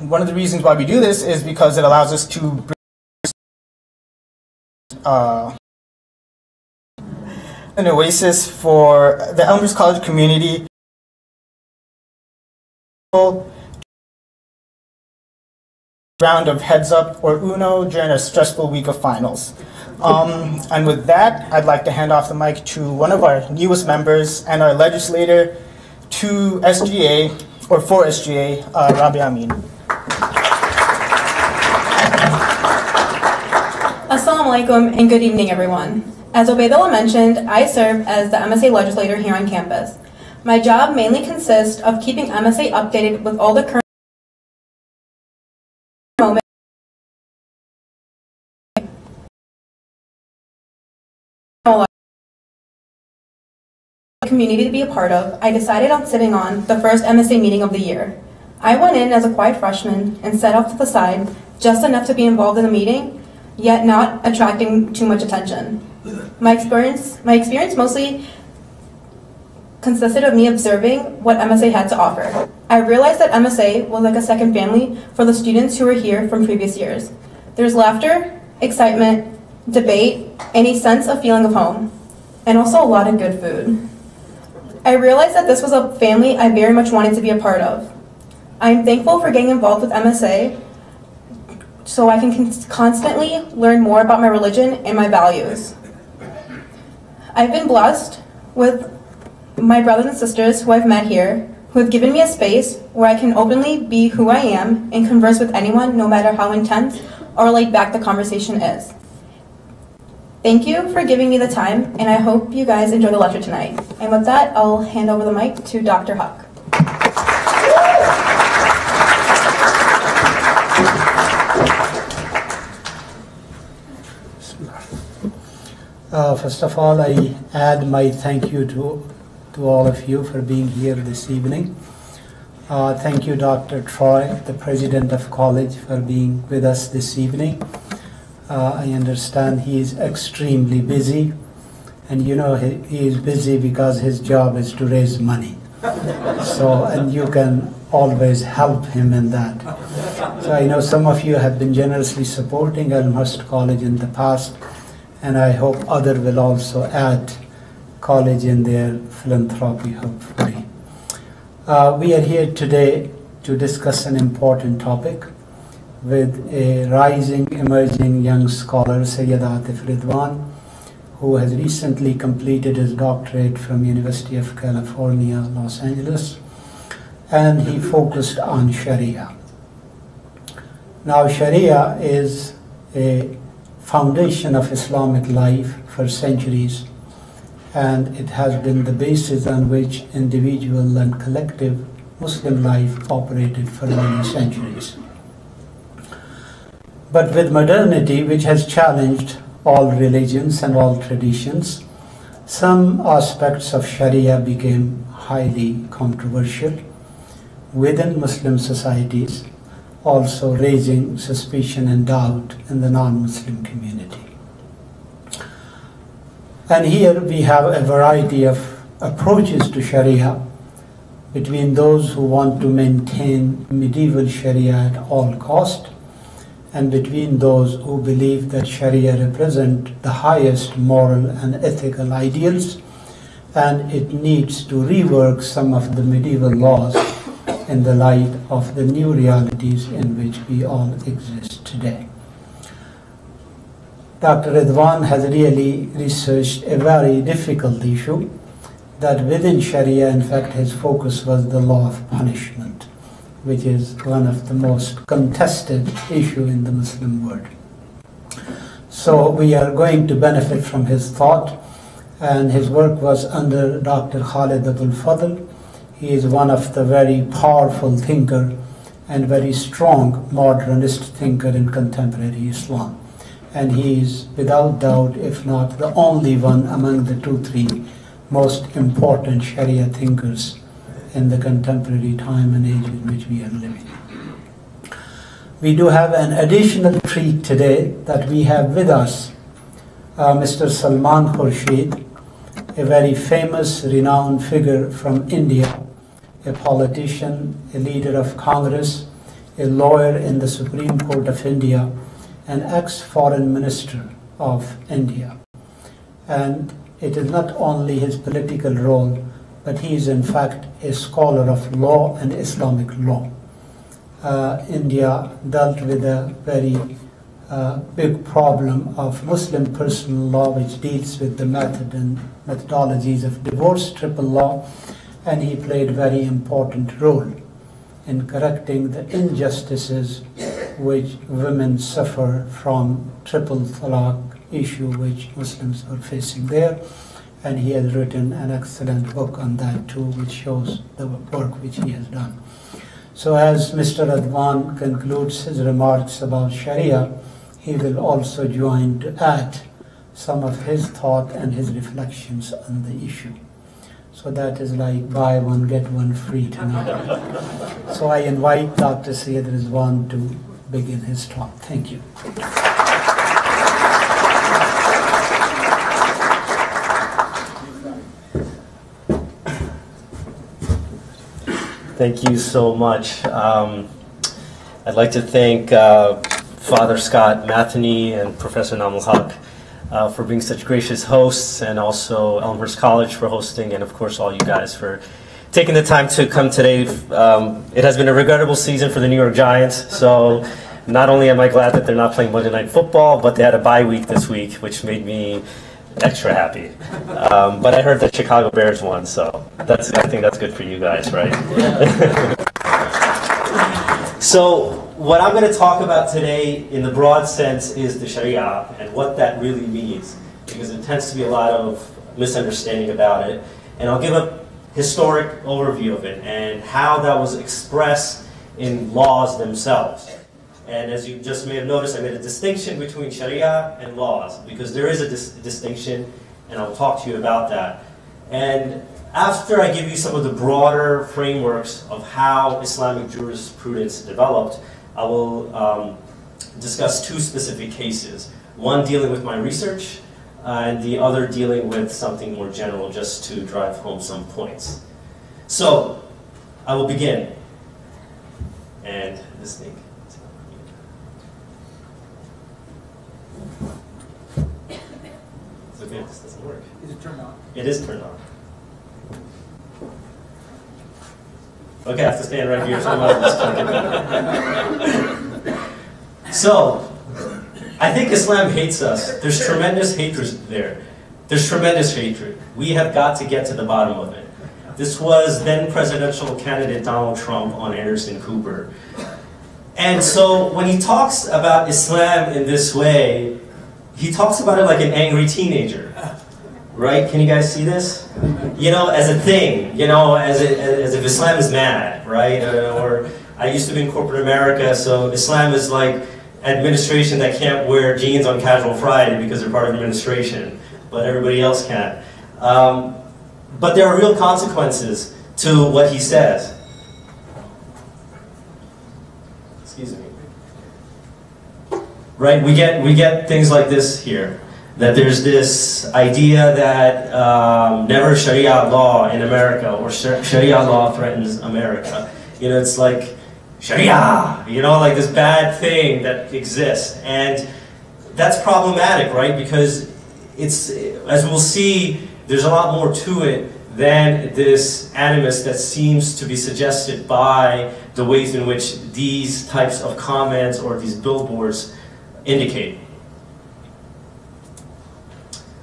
one of the reasons why we do this is because it allows us to bring an oasis for the Elmhurst College community. Round of heads up or Uno during a stressful week of finals. And with that, I'd like to hand off the mic to one of our newest members and our legislator to SGA, or for SGA, Rabi Amin. Assalamu alaikum and good evening, everyone. As Obaidullah mentioned, I serve as the MSA legislator here on campus. My job mainly consists of keeping MSA updated with all the current community to be a part of. I decided on sitting on the first MSA meeting of the year. I went in as a quiet freshman and sat off to the side, just enough to be involved in the meeting, yet not attracting too much attention. My experience mostly consisted of me observing what MSA had to offer. I realized that MSA was like a second family for the students who were here from previous years. There's laughter, excitement, debate, and a sense of feeling of home, and also a lot of good food. I realized that this was a family I very much wanted to be a part of. I am thankful for getting involved with MSA so I can constantly learn more about my religion and my values. I've been blessed with my brothers and sisters who I've met here, who have given me a space where I can openly be who I am and converse with anyone, no matter how intense or laid back the conversation is. Thank you for giving me the time, and I hope you guys enjoy the lecture tonight. And with that, I'll hand over the mic to Dr. Huck. First of all, I add my thank you to all of you for being here this evening. Thank you, Dr. Troy, the president of college, for being with us this evening. I understand he is extremely busy, and you know he is busy because his job is to raise money. So, and you can always help him in that. So I know some of you have been generously supporting Elmhurst College in the past, and I hope others will also add college in their philanthropy, hopefully. We are here today to discuss an important topic with a rising, emerging young scholar, Sayyid Atif Ridwan, who has recently completed his doctorate from University of California, Los Angeles, and he focused on Sharia. Now, Sharia is a foundation of Islamic life for centuries, and it has been the basis on which individual and collective Muslim life operated for many centuries. But with modernity, which has challenged all religions and all traditions, some aspects of Sharia became highly controversial within Muslim societies, also raising suspicion and doubt in the non-Muslim community. And here we have a variety of approaches to Sharia between those who want to maintain medieval Sharia at all cost, and between those who believe that Sharia represents the highest moral and ethical ideals, and it needs to rework some of the medieval laws in the light of the new realities in which we all exist today. Dr. Ridwan has really researched a very difficult issue, that within Sharia, in fact, his focus was the law of punishment, which is one of the most contested issues in the Muslim world. So we are going to benefit from his thought, and his work was under Dr. Khalid Abul Fadl. He is one of the very powerful thinker and very strong modernist thinker in contemporary Islam. And he is without doubt, if not the only one among the 2-3 most important Sharia thinkers in the contemporary time and age in which we are living. We do have an additional treat today, that we have with us Mr. Salman Khurshid, a very famous, renowned figure from India, a politician, a leader of Congress. a lawyer in the Supreme Court of India, an ex-foreign minister of India. And it is not only his political role, but he is in fact a scholar of law and Islamic law. India dealt with a very big problem of Muslim personal law, which deals with the method and methodologies of divorce, triple law, and he played a very important role in correcting the injustices which women suffer from triple talaq issue which Muslims are facing there. And he has written an excellent book on that too, which shows the work which he has done. So as Mr. Adwan concludes his remarks about Sharia, he will also join to add some of his thought and his reflections on the issue. So that is like buy one, get one free tonight. So I invite Dr. Syed Rizwan to begin his talk. Thank you. Thank you so much. I'd like to thank Father Scott Matheny and Professor Namul Haq for being such gracious hosts, and also Elmhurst College for hosting, and of course all you guys for taking the time to come today. It has been a regrettable season for the New York Giants, so not only am I glad that they're not playing Monday Night Football, but they had a bye week this week, which made me extra happy. But I heard that Chicago Bears won, so I think that's good for you guys, right? So what I'm going to talk about today in the broad sense is the Sharia and what that really means, because there tends to be a lot of misunderstanding about it. And I'll give a historic overview of it and how that was expressed in laws themselves. And as you just may have noticed, I made a distinction between Sharia and laws, because there is a distinction, and I'll talk to you about that. And after I give you some of the broader frameworks of how Islamic jurisprudence developed, I will discuss two specific cases. One dealing with my research, and the other dealing with something more general, just to drive home some points. So, I will begin. And this thing. It's okay if this doesn't work. Is it turned on? It is turned on. Okay, I have to stand right here so I'm not just So, I think Islam hates us. There's tremendous hatred there. There's tremendous hatred. We have got to get to the bottom of it. This was then presidential candidate Donald Trump on Anderson Cooper. And so when he talks about Islam in this way, he talks about it like an angry teenager. Right? Can you guys see this? You know, as a thing, you know, as if Islam is mad, right? Or I used to be in corporate America, so Islam is like administration that can't wear jeans on casual Friday because they're part of administration, but everybody else can. But there are real consequences to what he says. Excuse me. Right? We get things like this here. That there's this idea that never Sharia law in America, or Sharia law threatens America. You know, it's like Sharia, you know, like this bad thing that exists. And that's problematic, right? Because it's, as we'll see, there's a lot more to it than this animus that seems to be suggested by the ways in which these types of comments or these billboards indicate.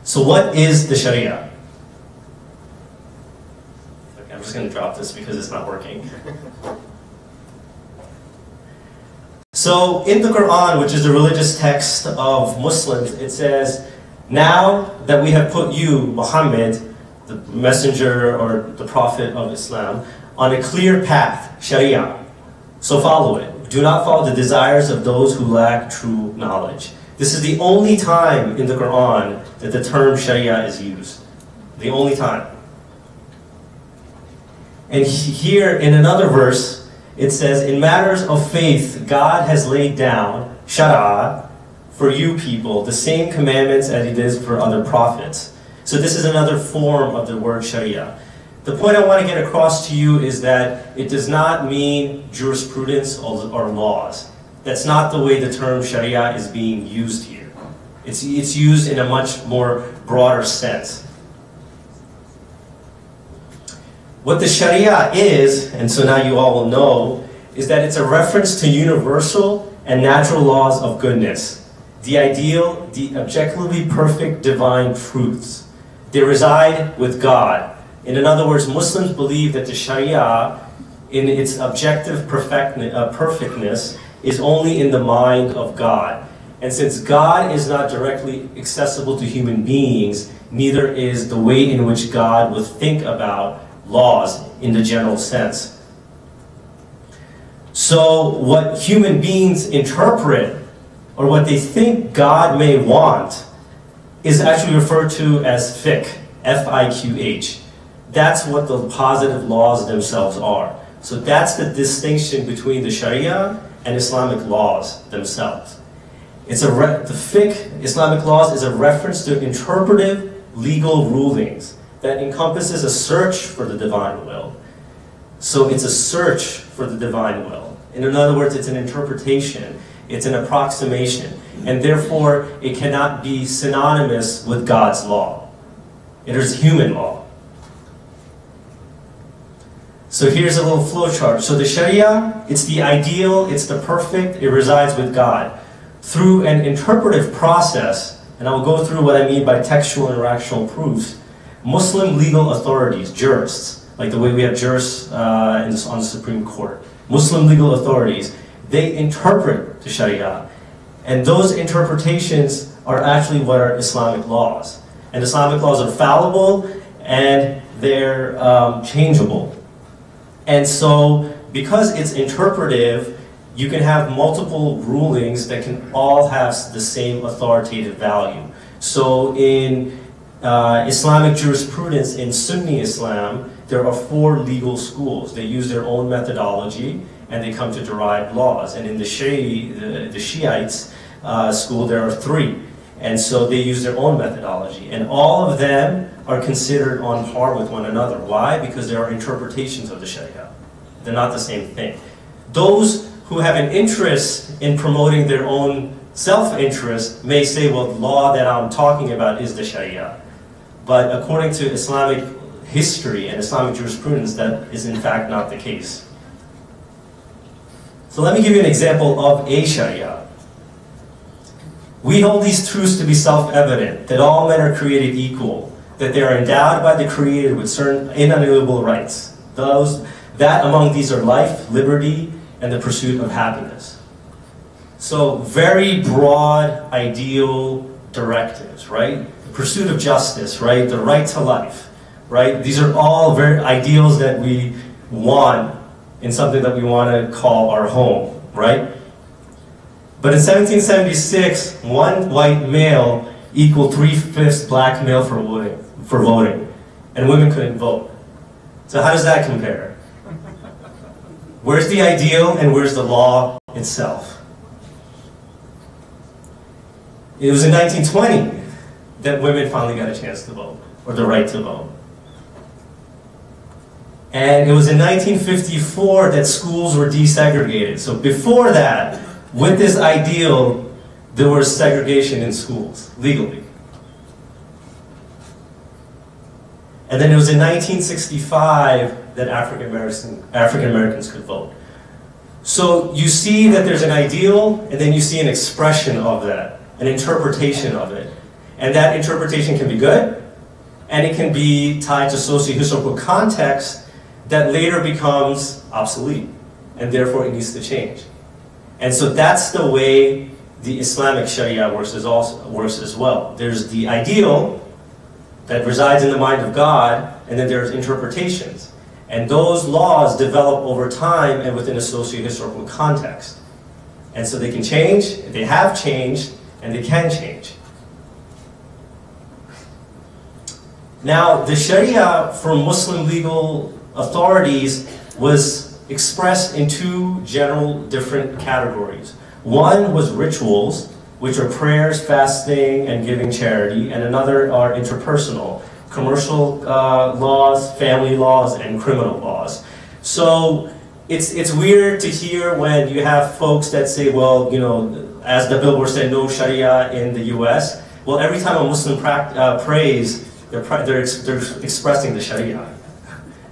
So what is the Sharia? Okay, I'm just going to drop this because it's not working. So in the Quran, which is the religious text of Muslims, it says, now that we have put you, Muhammad, the messenger or the prophet of Islam, on a clear path, Sharia. So follow it. Do not follow the desires of those who lack true knowledge. This is the only time in the Quran that the term Sharia is used. The only time. And here in another verse, it says, in matters of faith, God has laid down, Shara, for you people, the same commandments as He did for other prophets. So this is another form of the word Sharia. The point I want to get across to you is that it does not mean jurisprudence or laws. That's not the way the term Sharia is being used here. It's used in a much more broader sense. What the Sharia is, and so now you all will know, is that it's a reference to universal and natural laws of goodness, the ideal, the objectively perfect divine truths. They reside with God. And in other words, Muslims believe that the Sharia, in its objective perfectness, is only in the mind of God. And since God is not directly accessible to human beings, neither is the way in which God would think about laws in the general sense. So what human beings interpret, or what they think God may want, is actually referred to as fiqh, F-I-Q-H. That's what the positive laws themselves are. So that's the distinction between the Sharia and Islamic laws themselves. The fiqh, Islamic laws, is a reference to interpretive legal rulings that encompasses a search for the divine will. So it's a search for the divine will. And in other words, it's an interpretation, it's an approximation, and therefore it cannot be synonymous with God's law. It is human law. So here's a little flowchart. So the Sharia, it's the ideal, it's the perfect, it resides with God. Through an interpretive process, and I'll go through what I mean by textual and rational proofs, Muslim legal authorities, jurists, like the way we have jurists on the Supreme Court, Muslim legal authorities, they interpret the Sharia. And those interpretations are actually what are Islamic laws. And Islamic laws are fallible and they're changeable. And so, because it's interpretive, you can have multiple rulings that can all have the same authoritative value. So in Islamic jurisprudence in Sunni Islam, there are 4 legal schools. They use their own methodology and they come to derive laws. And in the Shiites school, there are 3. And so they use their own methodology. And all of them are considered on par with one another. Why? Because there are interpretations of the Sharia. They're not the same thing. Those who have an interest in promoting their own self-interest may say, well, the law that I'm talking about is the Sharia. But according to Islamic history and Islamic jurisprudence, that is in fact not the case. So let me give you an example of a Sharia. We hold these truths to be self-evident, that all men are created equal, that they are endowed by the Creator with certain inalienable rights. That among these are life, liberty, and the pursuit of happiness. So very broad, ideal directives, right? The pursuit of justice, right? The right to life, right? These are all very ideals that we want in something that we want to call our home, right? But in 1776, one white male equaled 3/5 black male for voting, and women couldn't vote. So how does that compare? Where's the ideal and where's the law itself? It was in 1920 that women finally got a chance to vote, or the right to vote. And it was in 1954 that schools were desegregated. So before that, with this ideal, there was segregation in schools, legally. And then it was in 1965 that African Americans could vote. So you see that there's an ideal, and then you see an expression of that, an interpretation of it. And that interpretation can be good, and it can be tied to socio-historical context that later becomes obsolete, and therefore it needs to change. And so that's the way the Islamic Sharia works as well. There's the ideal that resides in the mind of God, and then there's interpretations. And those laws develop over time and within a socio-historical context. And so they can change, they have changed, and they can change. Now, the Sharia for Muslim legal authorities was expressed in 2 general different categories. One was rituals, which are prayers, fasting, and giving charity, and another are interpersonal, commercial laws, family laws, and criminal laws. So it's weird to hear when you have folks that say, well, you know, as the billboard said, no Sharia in the U.S. Well, every time a Muslim prays, they're expressing the Sharia.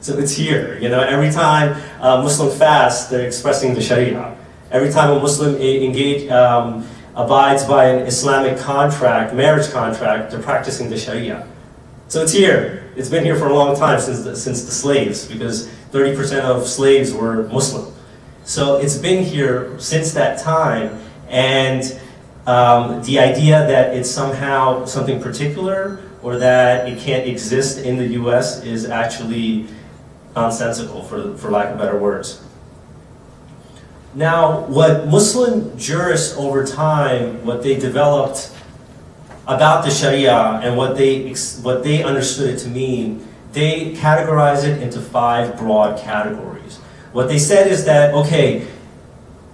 So it's here, you know. Every time a Muslim fasts, they're expressing the Sharia. Every time a Muslim abides by an Islamic contract, marriage contract, they're practicing the Sharia. So it's here. It's been here for a long time, since the slaves, because 30% of slaves were Muslim. So it's been here since that time, and the idea that it's somehow something particular or that it can't exist in the US is actually nonsensical, for lack of better words. Now, what Muslim jurists over time, what they developed about the Sharia and what they understood it to mean, they categorize it into 5 broad categories. What they said is that, okay,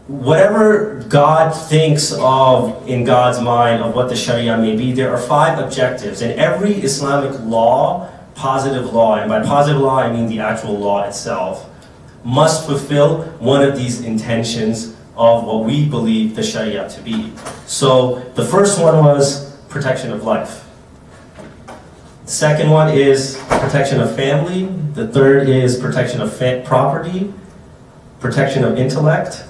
whatever God thinks of in God's mind of what the Sharia may be, there are 5 objectives. And every Islamic law, positive law, and by positive law I mean the actual law itself, must fulfill one of these intentions of what we believe the Sharia to be. So the first one was protection of life. The second one is protection of family. The third is protection of property, protection of intellect,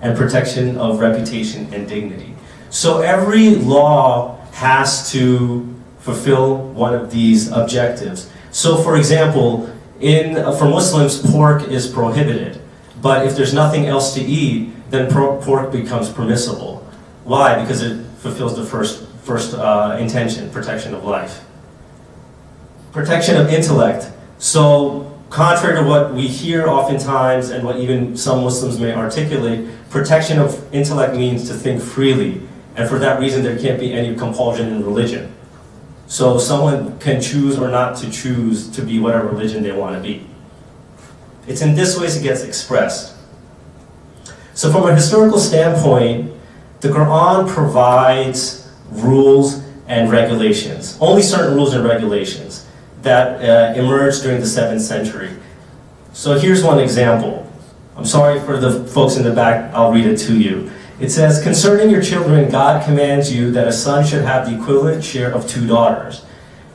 and protection of reputation and dignity. So every law has to fulfill one of these objectives. So for example, for Muslims, pork is prohibited. But if there's nothing else to eat, then pork becomes permissible. Why? Because it fulfills the first intention, protection of life. Protection of intellect. So contrary to what we hear oftentimes and what even some Muslims may articulate, protection of intellect means to think freely. And for that reason, there can't be any compulsion in religion. So someone can choose or not to choose to be whatever religion they want to be. It's in this way it gets expressed. So from a historical standpoint, the Quran provides rules and regulations, only certain rules and regulations that emerged during the 7th century. So here's one example. I'm sorry for the folks in the back, I'll read it to you. It says, concerning your children, God commands you that a son should have the equivalent share of 2 daughters.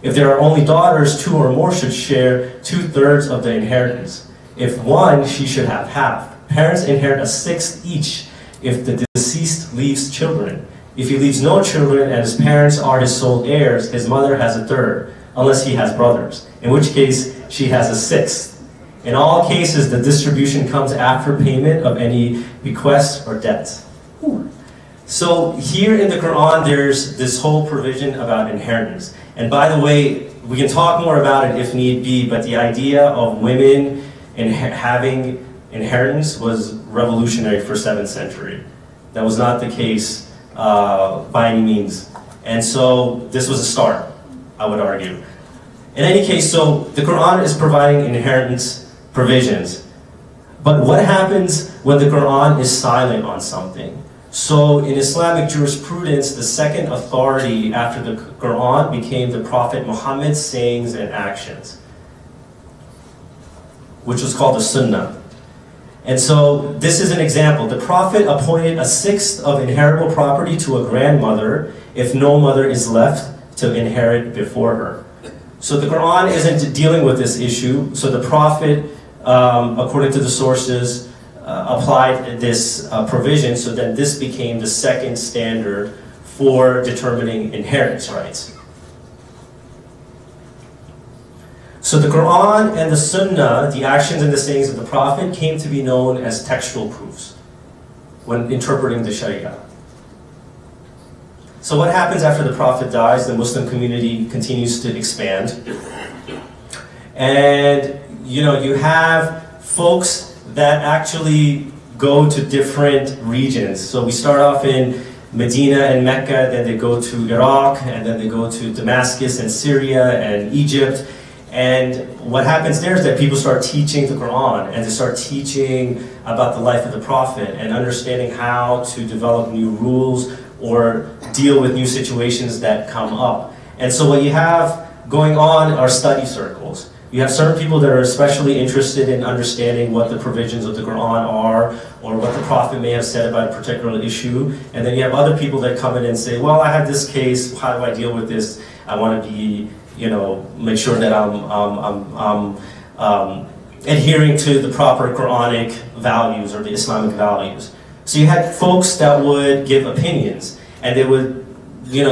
If there are only daughters, 2 or more should share 2/3 of the inheritance. If one, she should have half. Parents inherit a 1/6 each if the deceased leaves children. If he leaves no children and his parents are his sole heirs, his mother has 1/3, unless he has brothers, in which case she has a 1/6. In all cases, the distribution comes after payment of any bequests or debts. So here in the Quran, there's this whole provision about inheritance. And by the way, we can talk more about it if need be, but the idea of women having inheritance was revolutionary for 7th century. That was not the case by any means. And so this was a start, I would argue. In any case, so the Quran is providing inheritance provisions. But what happens when the Quran is silent on something? So in Islamic jurisprudence, the second authority after the Quran became the Prophet Muhammad's sayings and actions, which was called the Sunnah. And so this is an example. The Prophet appointed a 1/6 of inheritable property to a grandmother if no mother is left to inherit before her. So the Quran isn't dealing with this issue. So the Prophet, according to the sources, applied this provision, so that this became the second standard for determining inheritance rights. So the Quran and the Sunnah, the actions and the sayings of the Prophet, came to be known as textual proofs when interpreting the Sharia. So what happens after the Prophet dies? The Muslim community continues to expand. And you have folks that actually go to different regions. So we start off in Medina and Mecca, then they go to Iraq, and then they go to Damascus and Syria and Egypt. And what happens there is that people start teaching the Quran, and they start teaching about the life of the Prophet and understanding how to develop new rules or deal with new situations that come up. And so what you have going on are study circles. You have certain people that are especially interested in understanding what the provisions of the Quran are, or what the Prophet may have said about a particular issue. And then you have other people that come in and say, well, I have this case, how do I deal with this? I want to be, make sure that I'm adhering to the proper Quranic values or the Islamic values. So you had folks that would give opinions, and they would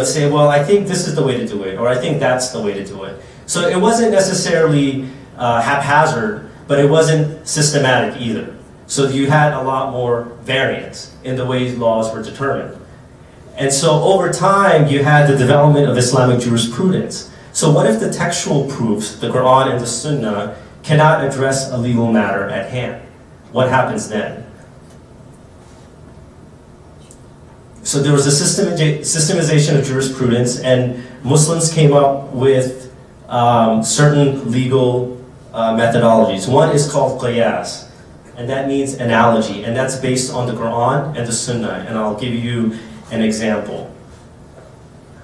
say, well, I think this is the way to do it, or I think that's the way to do it. So it wasn't necessarily haphazard, but it wasn't systematic either. So you had a lot more variance in the ways laws were determined. And so over time, you had the development of Islamic jurisprudence. So what if the textual proofs, the Quran and the Sunnah, cannot address a legal matter at hand? What happens then? So there was a systemization of jurisprudence, and Muslims came up with certain legal methodologies. One is called qiyas, and that means analogy, and that's based on the Quran and the Sunnah, and I'll give you an example.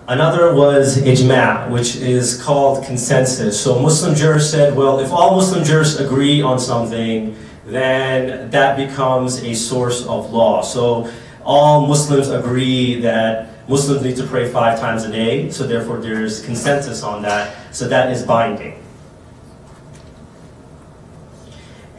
Another was ijma', which is called consensus. So Muslim jurists said, well, if all Muslim jurists agree on something, then that becomes a source of law. So all Muslims agree that Muslims need to pray 5 times a day, so therefore there's consensus on that, so that is binding.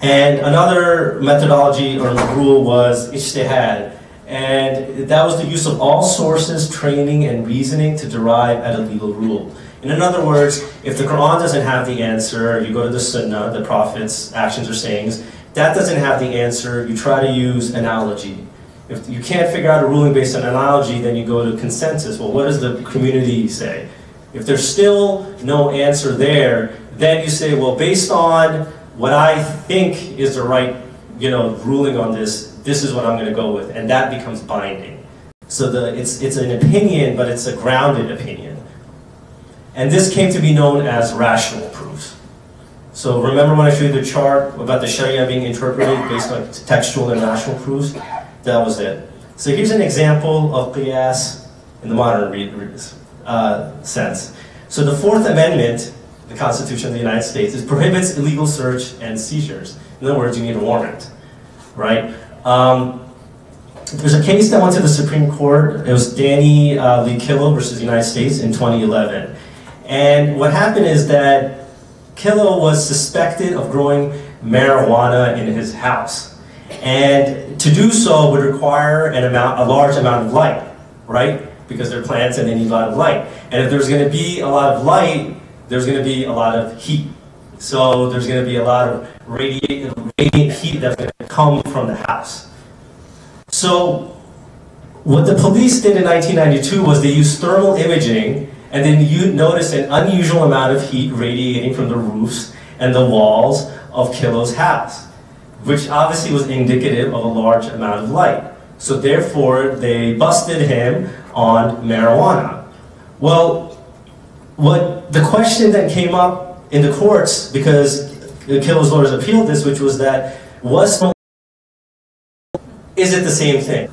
And another methodology or rule was ijtihad, and that was the use of all sources, training, and reasoning to derive at a legal rule. In other words, if the Quran doesn't have the answer, you go to the Sunnah, the Prophet's actions or sayings. That doesn't have the answer, you try to use analogy. If you can't figure out a ruling based on analogy, then you go to consensus. Well, what does the community say? If there's still no answer there, then you say, well, based on what I think is the right, ruling on this, this is what I'm going to go with, and that becomes binding. So it's an opinion, but it's a grounded opinion. And this came to be known as rational proofs. So remember when I showed you the chart about the Sharia being interpreted based on textual and rational proofs? That was it. So here's an example of qiyas in the modern sense. So the 4th Amendment, the Constitution of the United States, prohibits illegal search and seizures. In other words, you need a warrant, right? There's a case that went to the Supreme Court. It was Danny Lee Killow versus the United States in 2011. And what happened is that Killow was suspected of growing marijuana in his house. And to do so would require a large amount of light, right? Because they're plants and they need a lot of light. And if there's going to be a lot of light, there's going to be a lot of heat. So there's going to be a lot of radiant heat that's going to come from the house. So what the police did in 1992 was they used thermal imaging, and then you noticed an unusual amount of heat radiating from the roofs and the walls of Killow's house, which obviously was indicative of a large amount of light. So therefore, they busted him on marijuana. Well, the question that came up in the courts, because Killow's lawyers appealed this, which was that, is it the same thing?